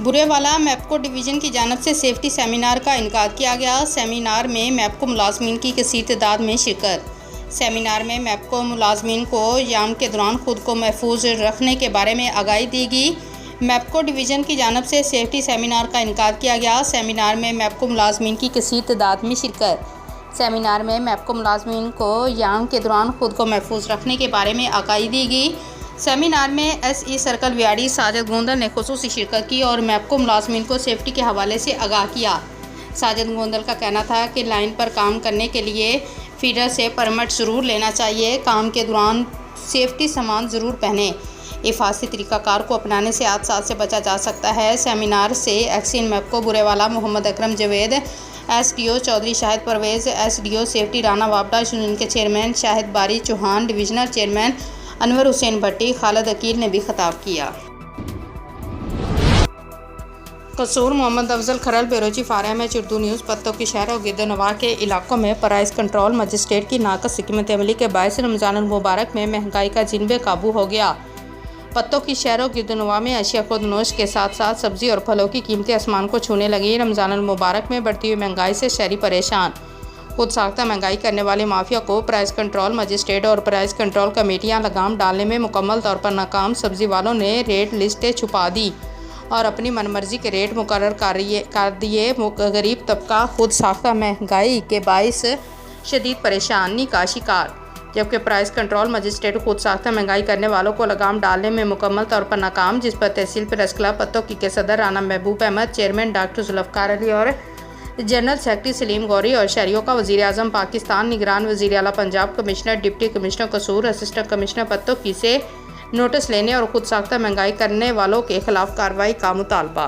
Burewala मैप्को division की जानिब से सेफ्टी सेमिनार का इनेकाद किया गया। सेमिनार में मैप्को मुलाजमीन की कसीर तादाद में शिरकत। सेमिनार में मैप्को मुलाजमीन को याम के दौरान खुद को महफूज रखने के बारे में आगाही दी गई। मैप्को डिवीज़न की जानिब से सेफ्टी सेमिनार का इनेकाद किया गया। सेमिनार में मैप्को मुलाजमीन की कसीर तादाद में शिरकत। सेमिनार में मैप्को मुलाजमीन को याम के दौरान खुद को महफूज रखने के बारे में आगाही दी गई। सेमिनार में SE सर्कल व्याड़ी साजिद गोंदल ने खुसूसी शिरकत की और मैप्को मुलाजमीन को सेफ्टी के हवाले से आगाह किया। साजिद गोंदल का कहना था कि लाइन पर काम करने के लिए फीडर से परमिट ज़रूर लेना चाहिए। काम के दौरान सेफ्टी सामान ज़रूर पहनें। हिफाजती तरीक़ाकार को अपनाने से हादसा से बचा जा सकता है। सेमिनार से XEN MEPCO Burewala Mohammad Akram Javed, SDO Chaudhry Shahid Parvez, SDO safety Rana वापडा, यूनियन के chairman Shahid Bari Chauhan, divisional chairman Anwar Hussain Bhatti, Khalid Aqeel ने भी खिताब किया। Kasur Mohammad Afzal Kharal bureau chief for Urdu news. पत्तों की शहर और गिरदोनवा के इलाकों में प्राइस कंट्रोल मजिस्ट्रेट की नाकस हिकमत अमली के बायस रमज़ान मुबारक में महंगाई का जिन बेकाबू हो गया। पत्तों की शहर और गिरदोनवा में अशिया खुर्दनोश के साथ साथ सब्ज़ी और फलों की कीमतें आसमान को छूने लगी। रमज़ान मुबारक में बढ़ती हुई महंगाई से शहरी परेशान। खुद साख्ता महंगाई करने वाले माफिया को प्राइस कंट्रोल मजिस्ट्रेट और प्राइस कंट्रोल कमेटियां लगाम डालने में मुकम्मल तौर पर नाकाम। सब्ज़ी वालों ने रेट लिस्टें छुपा दी और अपनी मनमर्जी के रेट मुकर्रर कर दिए। गरीब तबका खुद साख्ता महंगाई के बाइस शदीद परेशानी का शिकार, जबकि प्राइस कंट्रोल मजिस्ट्रेट खुद साख्ता महंगाई करने वालों को लगाम डालने में मुकम्मल तौर पर नाकाम, जिस पर तहसील प्रेस क्लब पत्तों की के सदर राना महबूब अहमद, चेयरमैन डॉक्टर जुल्फ़कार अली और जनरल सेक्रेटरी सलीम गौरी और शहरियों का वज़ीर आज़म पाकिस्तान, निगरान वज़ीर आला पंजाब, कमिश्नर, डिप्टी कमिश्नर कसूर, असिस्टेंट कमिश्नर पत्तों की से नोटिस लेने और खुद साख्ता महंगाई करने वालों के खिलाफ कार्रवाई का मुतालबा।